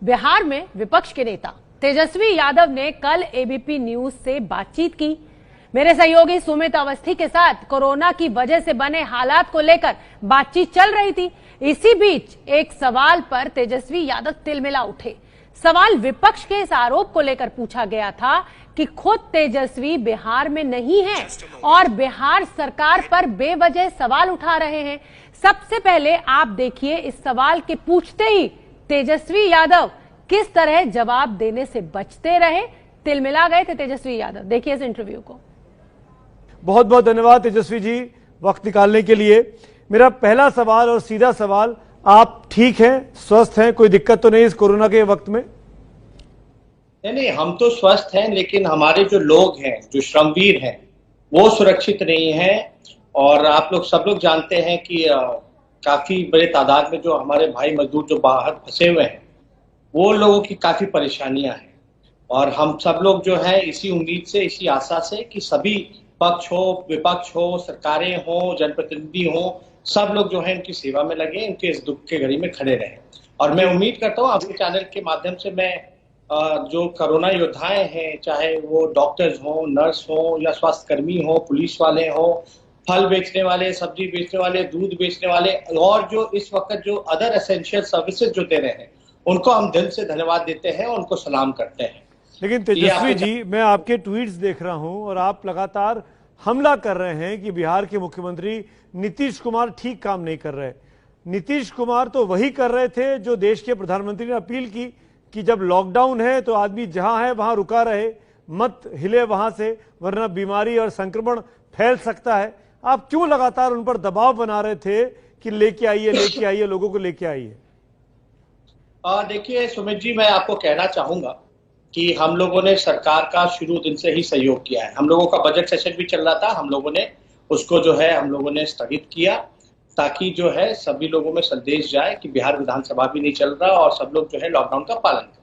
बिहार में विपक्ष के नेता तेजस्वी यादव ने कल एबीपी न्यूज से बातचीत की। मेरे सहयोगी सुमित अवस्थी के साथ कोरोना की वजह से बने हालात को लेकर बातचीत चल रही थी। इसी बीच एक सवाल पर तेजस्वी यादव तिलमिला उठे। सवाल विपक्ष के इस आरोप को लेकर पूछा गया था कि खुद तेजस्वी बिहार में नहीं है और बिहार सरकार पर बेवजह सवाल उठा रहे हैं। सबसे पहले आप देखिए, इस सवाल के पूछते ही तेजस्वी यादव किस तरह जवाब देने से बचते रहे। तिलमिला गए थे तेजस्वी यादव। देखिए इस इंटरव्यू को। बहुत बहुत धन्यवाद तेजस्वी जी वक्त निकालने के लिए। मेरा पहला सवाल और सीधा सवाल, आप ठीक हैं, स्वस्थ हैं, कोई दिक्कत तो नहीं इस कोरोना के वक्त में? नहीं, हम तो स्वस्थ हैं, लेकिन हमारे जो लोग हैं, जो श्रमवीर हैं, वो सुरक्षित नहीं हैं। और आप लोग सब लोग जानते हैं कि काफी बड़े तादाद में जो हमारे भाई मजदूर जो बाहर फंसे हुए हैं, वो लोगों की काफी परेशानियां हैं। और हम सब लोग जो है इसी उम्मीद से, इसी आशा से कि सभी पक्ष हो, विपक्ष हो, सरकारें हो, जनप्रतिनिधि हो, सब लोग जो है इनकी सेवा में लगे, इनके इस दुख के घड़ी में खड़े रहें। और मैं उम्मीद करता हूँ आपके चैनल के माध्यम से मैं जो कोरोना योद्धाएं हैं, चाहे वो डॉक्टर्स हो, नर्स हो, या स्वास्थ्य कर्मी हो, पुलिस वाले हो, फल बेचने वाले, सब्जी बेचने वाले, दूध बेचने वाले, और जो इस वक्त जो अदर एसेंशियल सर्विसेज जो दे रहे हैं, उनको हम दिल से धन्यवाद देते हैं, उनको सलाम करते हैं। लेकिन तेजस्वी जी, मैं आपके ट्वीट्स देख रहा हूं और आप लगातार हमला कर रहे हैं कि बिहार के मुख्यमंत्री नीतीश कुमार ठीक काम नहीं कर रहे। नीतीश कुमार तो वही कर रहे थे जो देश के प्रधानमंत्री ने अपील की कि जब लॉकडाउन है तो आदमी जहां है वहां रुका रहे, मत हिले वहां से, वरना बीमारी और संक्रमण फैल सकता है। आप क्यों लगातार उन पर दबाव बना रहे थे कि लेके आइए, लोगों को लेके आइए? देखिए सुमित जी, मैं आपको कहना चाहूंगा कि हम लोगों ने सरकार का शुरू दिन से ही सहयोग किया है। हम लोगों का बजट सेशन भी चल रहा था, हम लोगों ने उसको जो है हम लोगों ने स्थगित किया, ताकि जो है सभी लोगों में संदेश जाए कि बिहार विधानसभा भी नहीं चल रहा और सब लोग जो है लॉकडाउन का पालन करें।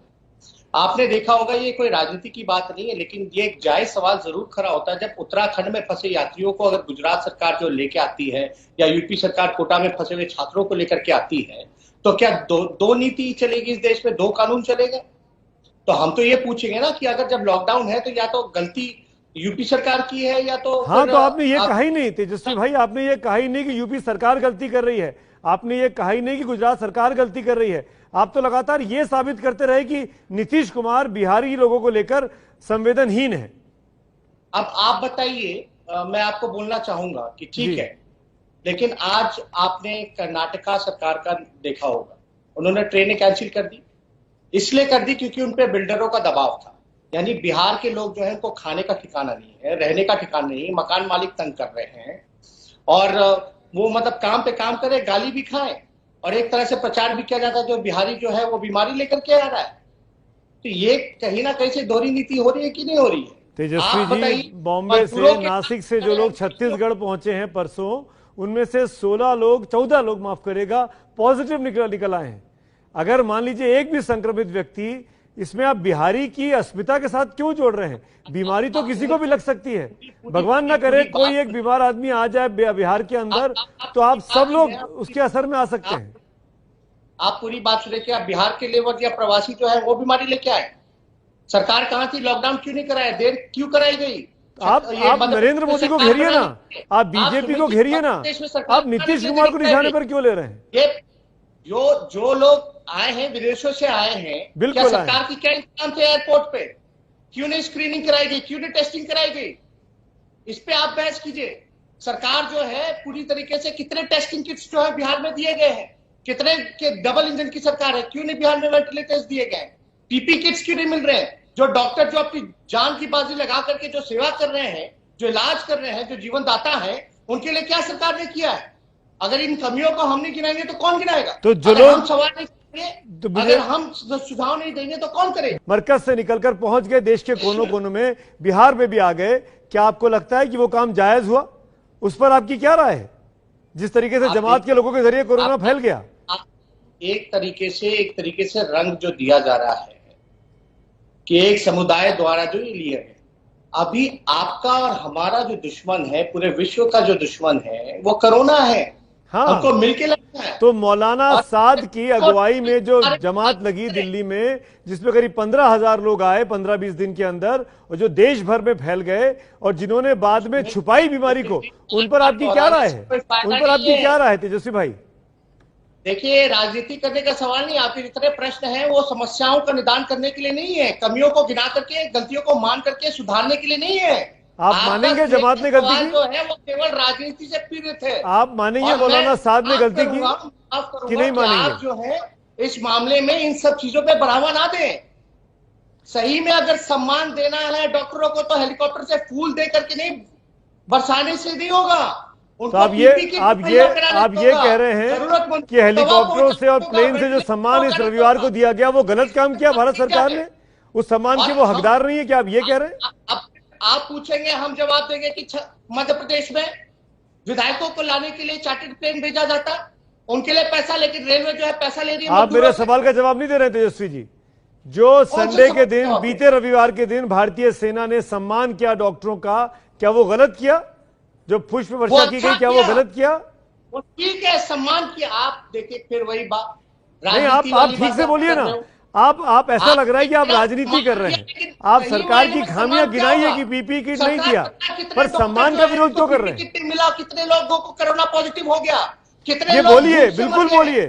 आपने देखा होगा, ये कोई राजनीति की बात नहीं है, लेकिन ये एक जायज सवाल जरूर खड़ा होता है। जब उत्तराखंड में फंसे यात्रियों को अगर गुजरात सरकार जो लेके आती है, या यूपी सरकार कोटा में फंसे हुए छात्रों को लेकर के आती है, तो क्या दो नीति चलेगी इस देश में, दो कानून चलेगा? तो हम तो ये पूछेंगे ना कि अगर जब लॉकडाउन है तो या तो गलती यूपी सरकार की है या तो हाँ, तो आपने ये कहा ही नहीं तेजस्वी भाई, आपने ये कहा ही नहीं कि यूपी सरकार गलती कर रही है, आपने ये कहा ही नहीं कि गुजरात सरकार गलती कर रही है। आप तो लगातार ये साबित करते रहे कि नीतीश कुमार बिहारी लोगों को लेकर संवेदनहीन है। अब आप बताइए, मैं आपको बोलना चाहूंगा कि ठीक है, लेकिन आज आपने कर्नाटका सरकार का देखा होगा, उन्होंने ट्रेनें कैंसिल कर दी। इसलिए कर दी क्योंकि उन पे बिल्डरों का दबाव था। यानी बिहार के लोग जो है उनको खाने का ठिकाना नहीं है, रहने का ठिकाना नहीं है, मकान मालिक तंग कर रहे हैं, और वो मतलब काम पे काम करे, गाली भी खाएं, और एक तरह से प्रचार भी किया जाता है जो बिहारी जो है वो बीमारी लेकर के आ रहा है। तो ये कहीं ना कहीं से दोहरी नीति हो रही है कि नहीं हो रही है? तेजस्वी जी, बॉम्बे से, नासिक से जो लोग छत्तीसगढ़ पहुंचे हैं परसों, उनमें से 14 लोग माफ करेगा, पॉजिटिव निकल आए हैं। अगर मान लीजिए एक भी संक्रमित व्यक्ति, इसमें आप बिहारी की अस्मिता के साथ क्यों जोड़ रहे हैं? बीमारी तो किसी को भी लग सकती है, भगवान ना करे कोई एक बीमार आदमी आ जाए बिहार के अंदर, तो आप सब लोग उसके असर में आ सकते हैं। आप पूरी बात सुने कि आप बिहार के लेबर या प्रवासी जो है वो बीमारी लेके आए। सरकार कहां थी? लॉकडाउन क्यों नहीं कराया? देर क्यों कराई गई? आप नरेंद्र मोदी को घेरिए ना, आप बीजेपी को घेरिए ना, आप नीतीश कुमार को निशाने पर क्यों ले रहे हैं? ये जो लोग आए हैं, विदेशों से आए हैं, क्या सरकार की क्या इंतजाम थे एयरपोर्ट पे? क्यों नहीं स्क्रीनिंग कराई गई? क्यों नहीं टेस्टिंग कराई गई? इस पे आप बहस कीजिए। सरकार जो है पूरी तरीके से, कितने टेस्टिंग किट्स जो है बिहार में दिए गए हैं? कितने के डबल इंजन की सरकार है, क्यों नहीं बिहार में वेंटिलेटर्स दिए गए? पीपी किट्स क्यों नहीं मिल रहे हैं? जो डॉक्टर जो अपनी जान की बाजी लगा करके जो सेवा कर रहे हैं, जो इलाज कर रहे हैं, जो जीवन दाता है, उनके लिए क्या सरकार ने किया है? अगर इन कमियों को हम नहीं गिनाएंगे तो कौन गिनाएगा? तो जो लोग हम सवाल नहीं करेंगे, तो अगर हम सुझाव नहीं देंगे तो कौन करेगा? मरकज से निकलकर पहुंच गए देश के कोनों कोनों में, बिहार में भी आ गए। क्या आपको लगता है कि वो काम जायज हुआ? उस पर आपकी क्या राय है, जिस तरीके से जमात के लोगों के जरिए कोरोना फैल गया? एक तरीके से रंग जो दिया जा रहा है कि एक समुदाय द्वारा जो ये लिया है, अभी आपका और हमारा जो दुश्मन है, पूरे विश्व का जो दुश्मन है, वो कोरोना है। हाँ, हमको मिलके लड़ना है। तो मौलाना और साद की अगुवाई में जो जमात लगी दिल्ली में, जिसमें करीब 15,000 लोग आए 15-20 दिन के अंदर, और जो देश भर में फैल गए, और जिन्होंने बाद में छुपाई बीमारी को, उन पर आपकी क्या राय है? उन पर आपकी क्या राय है तेजस्वी भाई? देखिए, राजनीति करने का सवाल नहीं, आपके जितने प्रश्न हैं वो समस्याओं का निदान करने के लिए नहीं है, कमियों को गिना करके, गलतियों को मान करके सुधारने के लिए नहीं है। आप मानेंगे जमात ने गलती की? जो है वो केवल राजनीति से पीड़ित है। आप मानेंगे मौलाना साद ने गलती की कि नहीं मानेंगे? आप जो है इस मामले में इन सब चीजों पे बढ़ावा ना दें। सही में अगर सम्मान देना है डॉक्टरों को तो हेलीकॉप्टर से फूल दे करके नहीं, बरसाने से नहीं होगा। तो आप ये कह रहे हैं कि हेलीकॉप्टरों से और प्लेन से जो सम्मान इस रविवार को दिया गया वो गलत काम किया भारत सरकार ने? उस सम्मान के वो हकदार नहीं है, क्या आप ये कह रहे हैं? आप पूछेंगे, हम जवाब देंगे कि मध्य प्रदेश में विधायकों को लाने के लिए चार्टर्ड प्लेन भेजा जाता, उनके लिए पैसा, लेकिन रेलवे जो है पैसा ले रही है। आप मेरे सवाल का जवाब नहीं दे रहे तेजस्वी जी। जो संडे के दिन, बीते रविवार के दिन भारतीय सेना ने सम्मान किया डॉक्टरों का, क्या वो गलत किया? जो पुष्प वर्षा की गई, क्या वो गलत किया? वो ठीक है, सम्मान किया। आप देखिए फिर वही बात, नहीं, आप ठीक से बोलिए ना। आप ऐसा लग रहा है कि आप राजनीति कर रहे हैं। आप सरकार की खामियां गिनाइए कि पीपी किट नहीं किया, पर सम्मान का विरोध क्यों कर रहे हैं? किट मिला, कितने लोगों को कोरोना पॉजिटिव हो गया, कितने ये बोलिए, बिल्कुल बोलिए,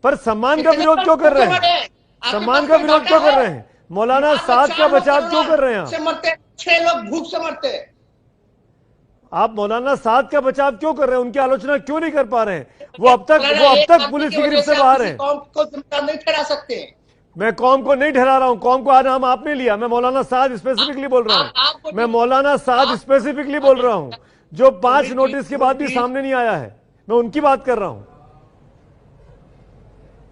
पर सम्मान का विरोध क्यों कर रहे हैं? सम्मान का विरोध क्यों कर रहे हैं? मौलाना साद का बचाव क्यों कर रहे हैं? 6 लोग भूख से मरते। आप मौलाना साद का बचाव क्यों कर रहे हैं? उनकी आलोचना क्यों नहीं कर पा रहे हैं? वो अब तक पुलिस की गिरफ्त से बाहर हैं। कौम को जिम्मेदार नहीं ठहरा सकते। मैं कौम को नहीं ठहरा रहा हूं, कौम को आज नाम आपने लिया। मैं मौलाना साद स्पेसिफिकली बोल रहा हूं। मैं मौलाना साद स्पेसिफिकली बोल रहा हूं, जो 5 नोटिस के बाद भी सामने नहीं आया है। मैं उनकी बात कर रहा हूं।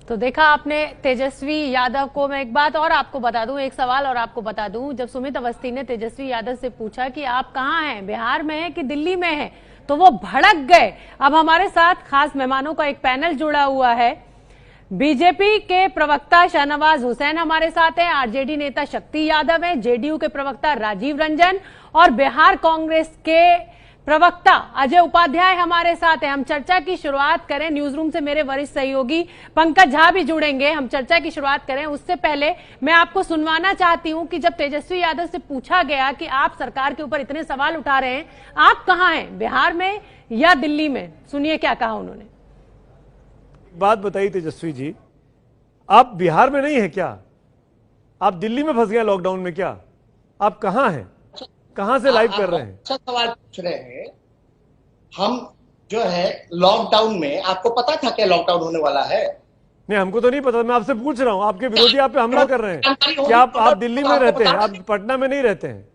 तो देखा आपने तेजस्वी यादव को। मैं एक बात और आपको बता दूं, एक सवाल और आपको बता दूं। जब सुमित अवस्थी ने तेजस्वी यादव से पूछा कि आप कहां हैं, बिहार में हैं कि दिल्ली में हैं, तो वो भड़क गए। अब हमारे साथ खास मेहमानों का एक पैनल जुड़ा हुआ है। बीजेपी के प्रवक्ता शाहनवाज हुसैन हमारे साथ हैं, आरजेडी नेता शक्ति यादव हैं, जेडीयू के प्रवक्ता राजीव रंजन और बिहार कांग्रेस के प्रवक्ता अजय उपाध्याय हमारे साथ हैं। हम चर्चा की शुरुआत करें, न्यूज रूम से मेरे वरिष्ठ सहयोगी पंकज झा भी जुड़ेंगे। हम चर्चा की शुरुआत करें उससे पहले मैं आपको सुनवाना चाहती हूं कि जब तेजस्वी यादव से पूछा गया कि आप सरकार के ऊपर इतने सवाल उठा रहे हैं, आप कहां हैं, बिहार में या दिल्ली में? सुनिए क्या कहा उन्होंने। बात बताइए तेजस्वी जी, आप बिहार में नहीं है क्या? आप दिल्ली में फंस गए लॉकडाउन में क्या? आप कहां हैं, कहां से लाइव कर रहे हैं? अच्छा सवाल पूछ रहे हैं। हम जो है लॉकडाउन में, आपको पता था क्या लॉकडाउन होने वाला है? नहीं, हमको तो नहीं पता। मैं आपसे पूछ रहा हूं, आपके विरोधी आप पे हमला कर रहे हैं कि आप दिल्ली में रहते हैं, आप पटना में नहीं रहते हैं।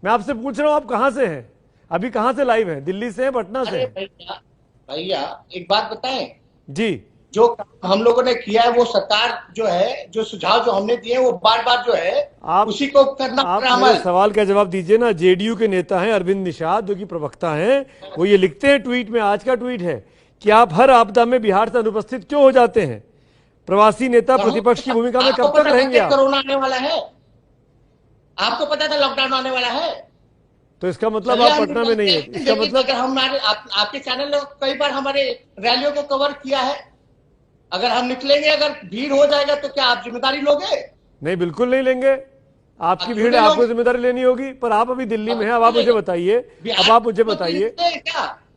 मैं आपसे पूछ रहा हूं आप कहां से हैं, अभी कहां से लाइव हैं? दिल्ली से, पटना से? भैया एक बात बताएं जी, जो हम लोगों ने किया है वो सरकार जो है, जो सुझाव जो हमने दिए वो बार बार जो है आप उसी को करना। आप मेरे सवाल का जवाब दीजिए ना। जेडीयू के नेता हैं अरविंद निषाद, जो कि प्रवक्ता हैं, वो ये लिखते हैं ट्वीट में, आज का ट्वीट है, कि आप हर आपदा में बिहार से अनुपस्थित क्यों हो जाते हैं? प्रवासी नेता प्रतिपक्ष की भूमिका में कब तक रहेंगे आप? कोरोना आने वाला है, आपको पता था लॉकडाउन आने वाला है, तो इसका मतलब आप पटना में नहीं है। इसका मतलब हमारे आपके चैनल ने कई बार हमारे रैलियों को कवर किया है। अगर हम निकलेंगे, अगर भीड़ हो जाएगा तो क्या आप जिम्मेदारी लोगे? नहीं, बिल्कुल नहीं लेंगे। आपकी भीड़ है, आपको जिम्मेदारी लेनी होगी। पर आप अभी दिल्ली में हैं। अब आप मुझे बताइए, अब आप मुझे बताइए,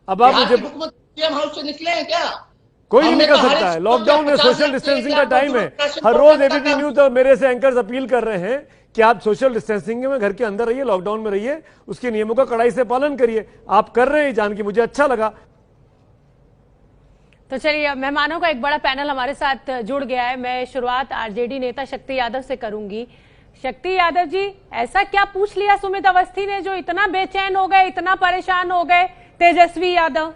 अब आप मुझे, हाउस से निकले हैं क्या? कोई नहीं निकल सकता है। लॉकडाउन में सोशल डिस्टेंसिंग का टाइम है। हर रोज एबीपी न्यूज और मेरे से एंकर्स अपील कर रहे हैं कि आप सोशल डिस्टेंसिंग में घर के अंदर रहिए, लॉकडाउन में रहिए, उसके नियमों का कड़ाई से पालन करिए। आप कर रहे हैं, जान के मुझे अच्छा लगा। तो चलिए, मेहमानों का एक बड़ा पैनल हमारे साथ जुड़ गया है। मैं शुरुआत आरजेडी नेता शक्ति यादव से करूंगी। शक्ति यादव जी, ऐसा क्या पूछ लिया सुमित अवस्थी ने जो इतना बेचैन हो गए, इतना परेशान हो गए तेजस्वी यादव?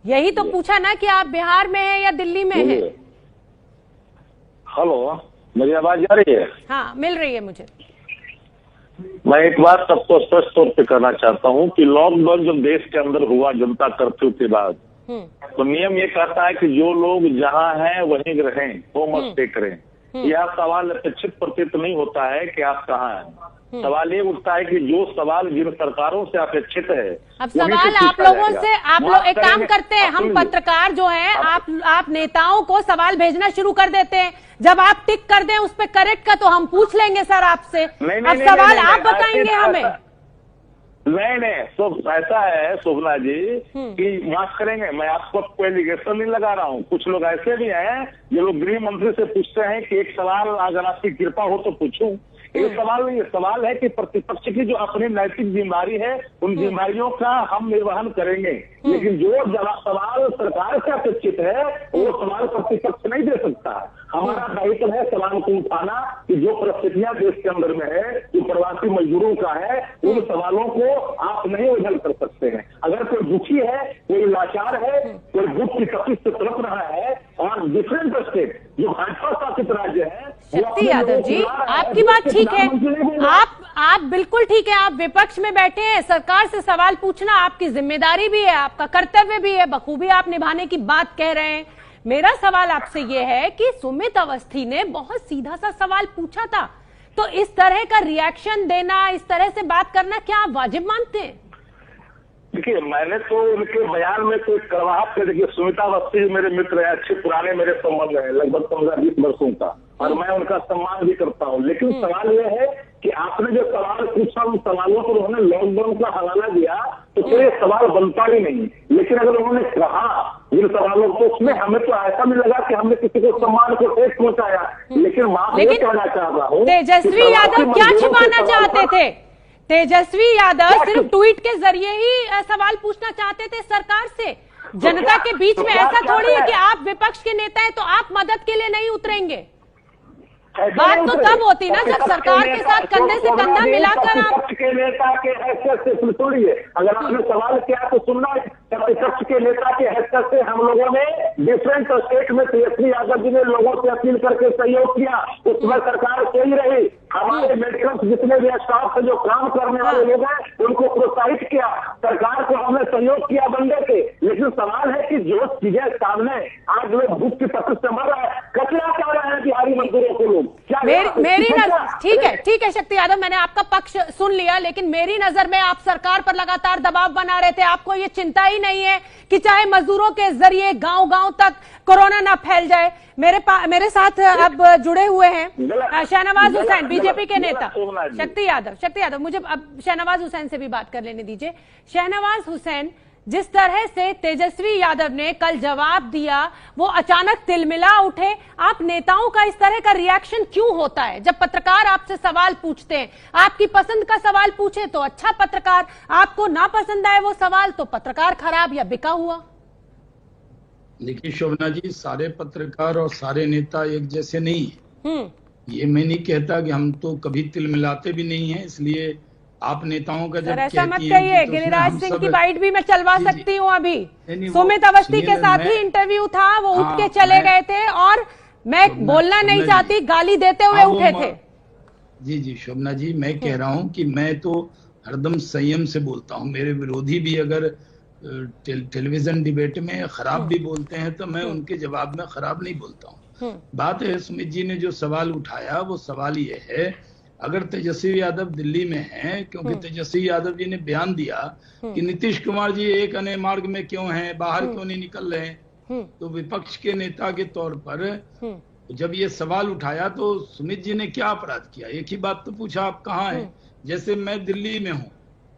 यही तो पूछा ना कि आप बिहार में हैं या दिल्ली में हैं? हेलो, मेरी आवाज आ रही है? हाँ, मिल रही है मुझे। मैं एक बात सबको स्पष्ट तौर पे करना चाहता हूँ कि लॉकडाउन जब देश के अंदर हुआ जनता कर्फ्यू के बाद, तो नियम ये कहता है कि जो लोग जहाँ हैं वहीं रहें, होम स्टे करें। यह सवाल अपेक्षित प्रतीत नहीं होता है कि आप कहाँ हैं। सवाल ये उठता है कि जो सवाल जिन सरकारों से अपेक्षित है, अब सवाल आप लोगों से, आप लोग एक काम करते हैं, हम पत्रकार जो हैं, आप नेताओं को सवाल भेजना शुरू कर देते हैं, जब आप टिक कर दें उस पर करेक्ट का, तो हम पूछ लेंगे सर आपसे। अब सवाल आप बताएंगे हमें। नहीं, तो ऐसा है शोभना जी कि माफ करेंगे, मैं आपको कोई एलिगेशन नहीं लगा रहा हूँ। कुछ लोग ऐसे भी हैं जो लोग गृह मंत्री से पूछते हैं कि एक सवाल अगर आपकी कृपा हो तो पूछूं। ये सवाल नहीं, ये सवाल है कि प्रतिपक्ष की जो अपनी नैतिक जिम्मेदारी है, उन जिम्मेदारियों का हम निर्वहन करेंगे, लेकिन जो सवाल सरकार से अपेक्षित है वो सवाल प्रतिपक्ष नहीं दे सकता। हमारा दायित्व है सवाल को उठाना कि जो परिस्थितियां देश के अंदर में है, जो प्रवासी मजदूरों का है, उन सवालों को आप नहीं उछल कर सकते हैं। अगर कोई दुखी है, कोई लाचार है, कोई दुख की तकलीफ से तड़प रहा है, और डिफरेंट स्टेट जो भाजपा शासित राज्य है, शक्ति यादव जी, आपकी बात ठीक है, आप बिल्कुल ठीक है, आप विपक्ष में बैठे हैं, सरकार से सवाल पूछना आपकी जिम्मेदारी भी है, आपका कर्तव्य भी है, बखूबी आप निभाने की बात कह रहे हैं। मेरा सवाल आपसे ये है कि सुमित अवस्थी ने बहुत सीधा सा सवाल पूछा था, तो इस तरह का रिएक्शन देना, इस तरह से बात करना क्या आप वाजिब मानते हैं? देखिए, मैंने तो उनके बयान में कोई कड़वाहट कर, देखिए सुमिता अवस्थी मेरे मित्र है, अच्छे पुराने मेरे संबंध है, लगभग 15-20 वर्षों का, और मैं उनका सम्मान भी करता हूँ। लेकिन सवाल यह है कि आपने जो सवाल पूछा, उन सवालों पर उन्होंने लॉकडाउन का हवाला दिया, तो फिर ये सवाल बनता ही नहीं। लेकिन अगर उन्होंने कहा इन सवालों को, उसमें हमें तो ऐसा नहीं लगा कि हमने किसी को सम्मान को ठेस पहुंचाया। लेकिन मैं ये कहना चाह रहा हूँ, तेजस्वी यादव क्या छिपाना चाहते थे? तेजस्वी यादव सिर्फ ट्वीट के जरिए ही सवाल पूछना चाहते थे सरकार से, जनता के बीच में। ऐसा थोड़ी है कि आप विपक्ष के नेता हैं तो आप मदद के लिए नहीं उतरेंगे। बात तो तब होती ना जब सरकार के साथ कंधे से कंधा मिलाकर आप विपक्ष के नेता के हैसियत से सुनिए, अगर आपने सवाल किया तो सुनना। विपक्ष के नेता के हैसियत से हम लोगों ने डिफरेंट स्टेट में तेजस्वी यादव जी ने लोगों से अपील करके सहयोग किया, उसमें सरकार सही रही। हमारे मेडिकल जितने भी स्टाफ है, जो काम करने वाले लोग हैं, उनको प्रोत्साहित किया, सरकार को हमने सहयोग किया बंदे के। लेकिन सवाल है कि जो चीजें सामने आज लोग भूख की तकलीफ से मर रहा है, कचरा क्या रहे हैं बिहारी मजदूरों को लोग। मेरी नजर, ठीक है शक्ति यादव, मैंने आपका पक्ष सुन लिया, लेकिन मेरी नजर में आप सरकार पर लगातार दबाव बना रहे थे। आपको ये चिंता ही नहीं है कि चाहे मजदूरों के जरिए गांव-गांव तक कोरोना ना फैल जाए? मेरे साथ अब जुड़े हुए हैं शहनवाज हुसैन, बीजेपी के नेता। शक्ति यादव, मुझे अब शहनवाज हुसैन से भी बात कर लेने दीजिए। शहनवाज हुसैन, जिस तरह से तेजस्वी यादव ने कल जवाब दिया, वो अचानक तिलमिला उठे। आप नेताओं का इस तरह का रिएक्शन क्यों होता है जब पत्रकार आपसे सवाल पूछते हैं? आपकी पसंद का सवाल पूछे तो अच्छा पत्रकार, आपको ना पसंद आए वो सवाल तो पत्रकार खराब या बिका हुआ। देखिए शोभना जी, सारे पत्रकार और सारे नेता एक जैसे नहीं है। ये मैं नहीं कहता कि हम तो कभी तिलमिलाते भी नहीं है, इसलिए आप नेताओं का जब ऐसा मत कहिए। गिरिराज सिंह की बाइट भी मैं चलवा सकती हूँ अभी। सुमित अवस्थी के साथ ही इंटरव्यू था, वो उठ के चले गए थे और मैं बोलना नहीं चाहती, गाली देते हुए उठे थे। जी शोभना जी, मैं कह रहा हूँ कि मैं तो हरदम संयम से बोलता हूँ। मेरे विरोधी भी अगर टेलीविजन डिबेट में खराब भी बोलते हैं तो मैं उनके जवाब में खराब नहीं बोलता हूँ। बात है, सुमित जी ने जो सवाल उठाया वो सवाल ये है, अगर तेजस्वी यादव दिल्ली में हैं, क्योंकि तेजस्वी यादव जी ने बयान दिया कि नीतीश कुमार जी एक अन्य मार्ग में क्यों हैं, बाहर क्यों नहीं निकल रहे हैं, तो विपक्ष के नेता के तौर पर जब ये सवाल उठाया तो सुमित जी ने क्या अपराध किया? एक ही बात तो पूछा, आप कहाँ हैं? जैसे मैं दिल्ली में हूँ,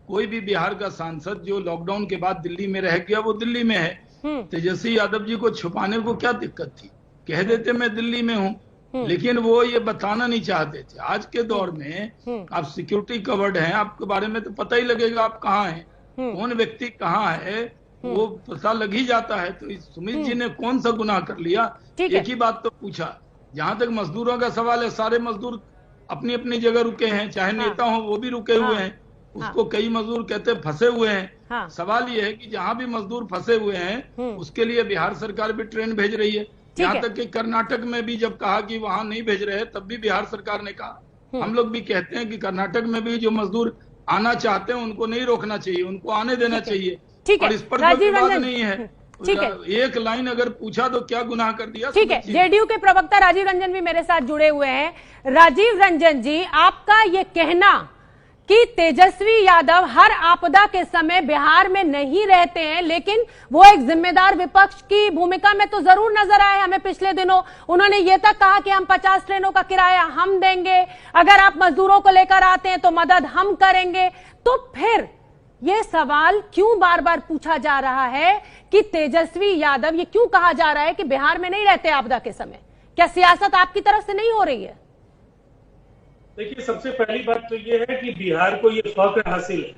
कोई भी बिहार का सांसद जो लॉकडाउन के बाद दिल्ली में रह गया वो दिल्ली में है। तेजस्वी यादव जी को छुपाने को क्या दिक्कत थी? कह देते मैं दिल्ली में हूँ, लेकिन वो ये बताना नहीं चाहते थे। आज के दौर में आप सिक्योरिटी कवर्ड हैं, आपके बारे में तो पता ही लगेगा आप कहाँ हैं, कौन व्यक्ति कहाँ है, वो पता लग ही जाता है। तो सुमित जी ने कौन सा गुनाह कर लिया? एक ही बात तो पूछा। जहां तक मजदूरों का सवाल है, सारे मजदूर अपनी अपनी जगह रुके हैं, चाहे नेता हो वो भी रुके हुए हैं। उसको कई मजदूर कहते हैं फंसे हुए हैं। सवाल ये है कि जहाँ भी मजदूर फंसे हुए हैं उसके लिए बिहार सरकार भी ट्रेन भेज रही है। यहाँ तक कि कर्नाटक में भी जब कहा कि वहां नहीं भेज रहे, तब भी बिहार सरकार ने कहा। हम लोग भी कहते हैं कि कर्नाटक में भी जो मजदूर आना चाहते हैं उनको नहीं रोकना चाहिए, उनको आने देना चाहिए। और इस पर कोई बात नहीं है। ठीक है, एक लाइन अगर पूछा तो क्या गुनाह कर दिया? ठीक है, जेडीयू के प्रवक्ता राजीव रंजन भी मेरे साथ जुड़े हुए हैं। राजीव रंजन जी, आपका ये कहना कि तेजस्वी यादव हर आपदा के समय बिहार में नहीं रहते हैं, लेकिन वो एक जिम्मेदार विपक्ष की भूमिका में तो जरूर नजर आए हमें पिछले दिनों। उन्होंने ये तक कहा कि हम 50 ट्रेनों का किराया हम देंगे, अगर आप मजदूरों को लेकर आते हैं तो मदद हम करेंगे। तो फिर ये सवाल क्यों बार बार पूछा जा रहा है कि तेजस्वी यादव, ये क्यों कहा जा रहा है कि बिहार में नहीं रहते आपदा के समय? क्या सियासत आपकी तरफ से नहीं हो रही है? देखिए, सबसे पहली बात तो ये है कि बिहार को ये फख्र हासिल है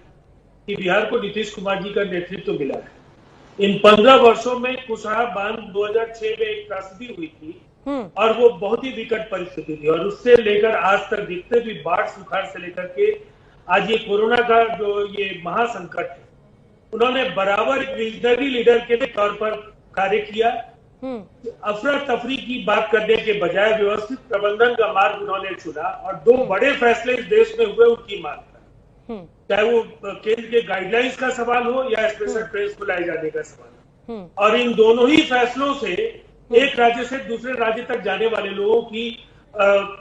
कि बिहार को नीतीश कुमार जी का नेतृत्व मिला है। इन 15 वर्षों में कुशवाहा बांध 2006 में एक त्रासदी हुई थी और वो बहुत ही विकट परिस्थिति थी, और उससे लेकर आज तक जितने भी बाढ़ सुखाड़ से लेकर के आज ये कोरोना का जो ये महासंकट है, उन्होंने बराबर एक विजनरी लीडर के तौर पर कार्य किया। अफरा तफरी की बात करने के बजाय व्यवस्थित प्रबंधन का मार्ग उन्होंने चुना, और 2 बड़े फैसले इस देश में हुए उनकी मांग पर, चाहे वो केंद्र के गाइडलाइंस का सवाल हो या स्पेशल ट्रेन बुलाए जाने का सवाल हो। और इन दोनों ही फैसलों से एक राज्य से दूसरे राज्य तक जाने वाले लोगों की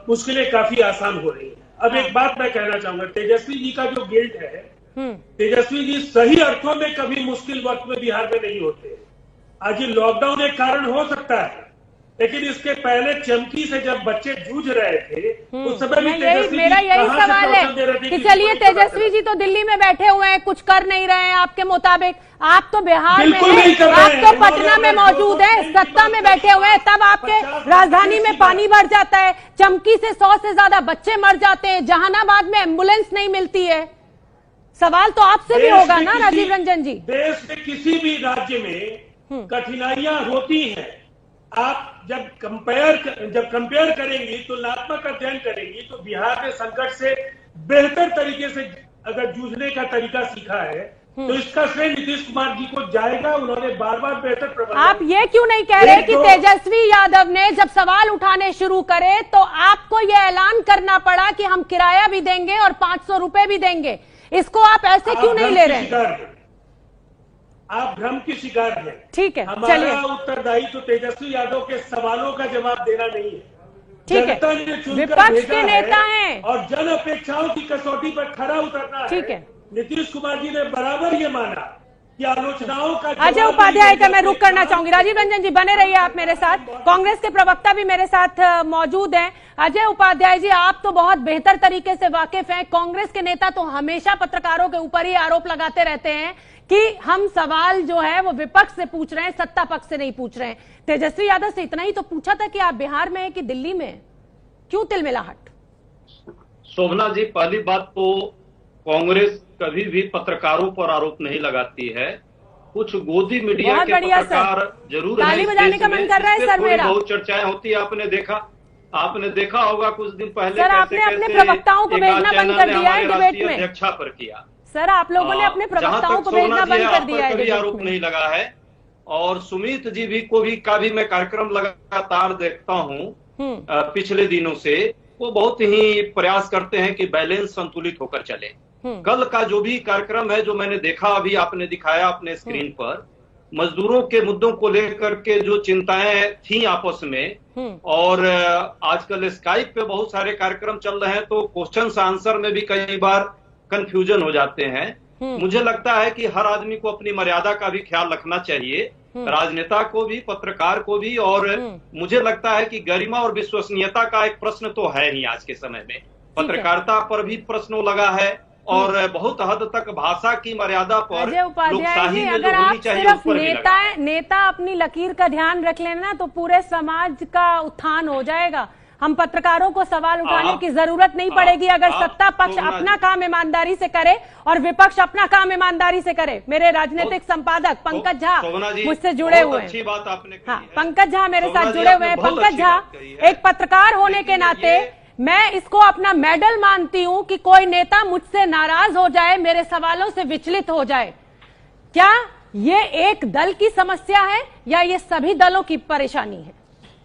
मुश्किलें काफी आसान हो रही है। अब एक बात मैं कहना चाहूंगा, तेजस्वी जी का जो गिल्ट है, तेजस्वी जी सही अर्थों में कभी मुश्किल वक्त में बिहार में नहीं होते। आज ये लॉकडाउन एक कारण हो सकता है, लेकिन इसके पहले चमकी से जब बच्चे जूझ रहे थे उस समय भी मेरा यही सवाल है कि चलिए तेजस्वी जी तो दिल्ली में बैठे हुए हैं, कुछ कर नहीं रहे हैं आपके मुताबिक, आप तो बिहार में हैं, आप तो पटना में मौजूद है, सत्ता में बैठे हुए हैं, तब आपके राजधानी में पानी भर जाता है, चमकी से 100 से ज्यादा बच्चे मर जाते हैं, जहानाबाद में एम्बुलेंस नहीं मिलती है। सवाल तो आपसे भी होगा ना राजीव रंजन जी। देश के किसी भी राज्य में कठिनाइयां होती हैं। आप जब कंपेयर करेंगी, तुलनात्मक अध्ययन करेंगी, तो बिहार के संकट से बेहतर तरीके से अगर जूझने का तरीका सीखा है तो इसका श्रेय नीतीश कुमार जी को जाएगा। उन्होंने बार बार बेहतर प्रबंधन। आप ये क्यों नहीं कह रहे कि तेजस्वी यादव ने जब सवाल उठाने शुरू करे तो आपको ये ऐलान करना पड़ा कि हम किराया भी देंगे और 500 रुपए भी देंगे? इसको आप ऐसे क्यों नहीं ले रहे हैं? आप भ्रम की शिकार हैं। ठीक है, हमारा उत्तरदायित्व तो तेजस्वी यादव के सवालों का जवाब देना नहीं है। ठीक है, विपक्ष के नेता हैं और जन अपेक्षाओं की कसौटी पर खरा उतरना है। ठीक है, नीतीश कुमार जी ने बराबर ये माना कि आलोचनाओं का अजय उपाध्याय का मैं रुख करना चाहूंगी। राजीव रंजन जी बने रहिए आप मेरे साथ, कांग्रेस के प्रवक्ता भी मेरे साथ मौजूद हैं। अजय उपाध्याय जी, आप तो बहुत बेहतर तरीके से वाकिफ हैं, कांग्रेस के नेता तो हमेशा पत्रकारों के ऊपर ही आरोप लगाते रहते हैं कि हम सवाल जो है वो विपक्ष से पूछ रहे हैं, सत्ता पक्ष से नहीं पूछ रहे हैं। तेजस्वी यादव से इतना ही तो पूछा था कि आप बिहार में हैं कि दिल्ली में, क्यों तिलमिलाहट? शोभना जी, पहली बात तो कांग्रेस कभी भी पत्रकारों पर आरोप नहीं लगाती है। कुछ गोदी मीडिया के पत्रकार जरूर ताली बजाने का मन कर रहा है सर मेरा। बहुत चर्चाएं होती है, आपने देखा होगा कुछ दिन पहले सर आपने अपने प्रवक्ताओं को भेजना बंद कर दिया है डिबेट में। अध्यक्षा पर किया सर, आप लोगों ने अपने प्रवक्ताओं को भेजना बंद कर दिया है। कभी आरोप नहीं लगा है। और सुमित जी भी का भी मैं कार्यक्रम लगातार देखता हूँ पिछले दिनों से, वो बहुत ही प्रयास करते हैं कि बैलेंस संतुलित होकर चले। कल का जो भी कार्यक्रम है, जो मैंने देखा, अभी आपने दिखाया अपने स्क्रीन पर, मजदूरों के मुद्दों को लेकर के जो चिंताएं थी आपस में, और आजकल स्काइप पे बहुत सारे कार्यक्रम चल रहे हैं, तो क्वेश्चन आंसर में भी कई बार कंफ्यूजन हो जाते हैं। मुझे लगता है कि हर आदमी को अपनी मर्यादा का भी ख्याल रखना चाहिए, राजनेता को भी, पत्रकार को भी। और मुझे लगता है कि गरिमा और विश्वसनीयता का एक प्रश्न तो है ही आज के समय में, पत्रकारिता पर भी प्रश्न लगा है, और बहुत हद तक भाषा की मर्यादा पर लोकशाही में जो होनी चाहिए उस पर भी लगा है। नेता अपनी लकीर का ध्यान रख लेना तो पूरे समाज का उत्थान हो जाएगा। हम पत्रकारों को सवाल उठाने की जरूरत नहीं पड़ेगी अगर सत्ता पक्ष अपना काम ईमानदारी से करे और विपक्ष अपना काम ईमानदारी से करे। मेरे राजनीतिक संपादक पंकज झा मुझसे जुड़े हुए हैं। अच्छी बात आपने हाँ, पंकज झा मेरे साथ जुड़े हुए हैं। पंकज झा, एक पत्रकार होने के नाते मैं इसको अपना मेडल मानती हूं कि कोई नेता मुझसे नाराज हो जाए, मेरे सवालों से विचलित हो जाए। क्या ये एक दल की समस्या है या ये सभी दलों की परेशानी है?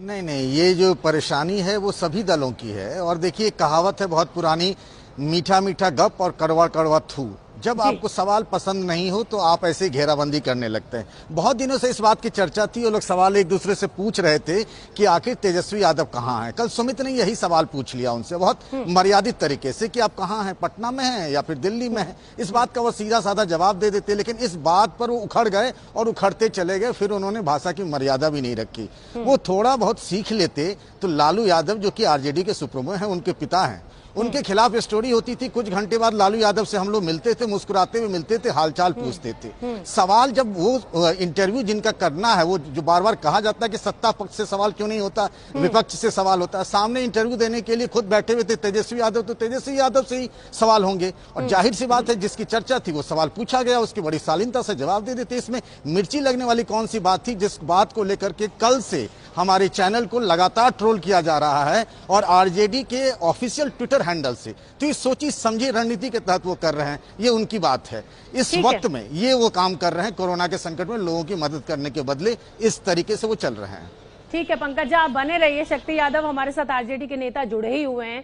नहीं, ये जो परेशानी है वो सभी दलों की है। और देखिए, कहावत है बहुत पुरानी, मीठा मीठा गप और कड़वा कड़वा थू। जब आपको सवाल पसंद नहीं हो तो आप ऐसे घेराबंदी करने लगते हैं। बहुत दिनों से इस बात की चर्चा थी, वो लोग सवाल एक दूसरे से पूछ रहे थे कि आखिर तेजस्वी यादव कहाँ हैं। कल सुमित ने यही सवाल पूछ लिया उनसे बहुत मर्यादित तरीके से कि आप कहाँ हैं, पटना में हैं या फिर दिल्ली में हैं। इस बात का वो सीधा साधा जवाब दे देते, लेकिन इस बात पर वो उखड़ गए और उखड़ते चले गए। फिर उन्होंने भाषा की मर्यादा भी नहीं रखी। वो थोड़ा बहुत सीख लेते तो लालू यादव जो कि आरजेडी के सुप्रीमो हैं, उनके पिता हैं, उनके खिलाफ स्टोरी होती थी। कुछ घंटे बाद लालू यादव से हम लोग मिलते थे, मुस्कुराते हुए मिलते थे, हालचाल पूछते थे। सवाल जब वो इंटरव्यू जिनका करना है, वो जो बार बार कहा जाता है कि सत्ता पक्ष से सवाल क्यों नहीं होता, विपक्ष से सवाल होता है, सामने इंटरव्यू देने के लिए खुद बैठे हुए थे तेजस्वी यादव, तो तेजस्वी यादव से ही सवाल होंगे। और जाहिर सी बात है, जिसकी चर्चा थी वो सवाल पूछा गया, उसकी बड़ी शालीनता से जवाब दे देते। इसमें मिर्ची लगने वाली कौन सी बात थी, जिस बात को लेकर के कल से हमारे चैनल को लगातार ट्रोल किया जा रहा है और आरजेडी के ऑफिशियल ट्विटर हैंडल से। तो ये सोची समझी रणनीति के तहत वो कर रहे हैं, ये उनकी बात है। इस वक्त में ये वो काम कर रहे हैं, कोरोना के संकट में लोगों की मदद करने के बदले इस तरीके से वो चल रहे हैं। ठीक है पंकज, आप बने रहिए। शक्ति यादव हमारे साथ आरजेडी के नेता जुड़े ही हुए हैं।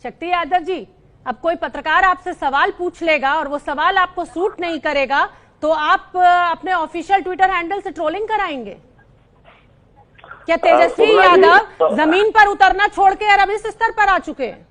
शक्ति यादव जी, अब कोई पत्रकार आपसे सवाल पूछ लेगा और वो सवाल आपको सूट नहीं करेगा तो आप अपने ऑफिशियल ट्विटर हैंडल से ट्रोलिंग कराएंगे क्या? तेजस्वी यादव जमीन पर उतरना छोड़ के अब इस स्तर पर आ चुके हैं।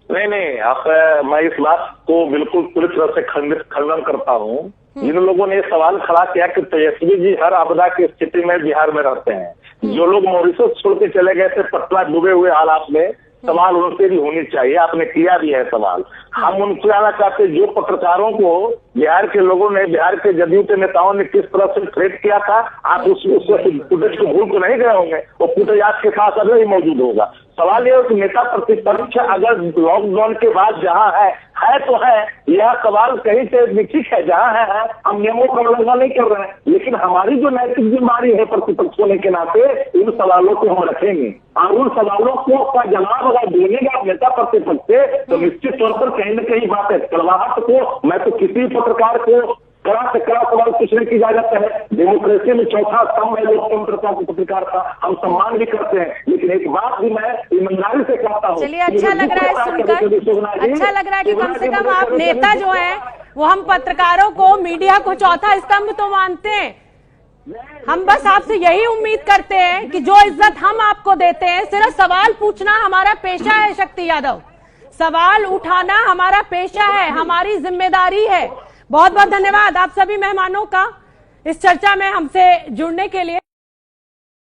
नहीं, आप मैं इस बात को बिल्कुल पूरी तरह से खंडन करता हूँ। जिन लोगों ने सवाल खड़ा किया कि तेजस्वी जी हर आपदा की स्थिति में बिहार में रहते हैं, जो लोग मॉरिशस छोड़ के चले गए थे पटना डूबे हुए हालात में, सवाल उनसे भी होनी चाहिए। आपने किया भी है सवाल। हम उनसे आना चाहते, जो पत्रकारों को बिहार के लोगों ने, बिहार के जदयू के नेताओं ने किस तरह से थ्रेट किया था, आप उस फुटेज को भूल तो नहीं गए होंगे। वो फुटेज आपके पास अभी मौजूद होगा। सवाल ये है कि नेता प्रतिपक्ष अगर लॉकडाउन के बाद जहाँ है तो है, यह सवाल कहीं से निश्चित है, जहाँ है हम नियमों का उल्लंघन नहीं कर रहे हैं, लेकिन हमारी जो नैतिक जिम्मेदारी है प्रतिपक्ष होने के नाते इन सवालों को हम रखेंगे और उन सवालों को का जवाब अगर देने का नेता प्रतिपक्ष से तो निश्चित तौर पर कहीं न कहीं बात है। कड़वाहट को मैं तो किसी पत्रकार को कड़ा से कड़ा सवाल पूछने की इजाजत है। डेमोक्रेसी में चौथा स्तंभ है लोकतंत्र की पत्रकार का, हम सम्मान भी करते हैं, लेकिन एक बात भी मैं ईमानदारी से कहता हूँ। चलिए, अच्छा लग रहा है सुनकर, अच्छा लग रहा है कि कम से कम आप नेता जो है वो हम पत्रकारों को, मीडिया को चौथा स्तंभ तो मानते हैं। हम बस आपसे यही उम्मीद करते हैं कि जो इज्जत हम आपको देते हैं, सिर्फ सवाल पूछना हमारा पेशा है। शक्ति यादव, सवाल उठाना हमारा पेशा है, हमारी जिम्मेदारी है। बहुत बहुत धन्यवाद आप सभी मेहमानों का इस चर्चा में हमसे जुड़ने के लिए।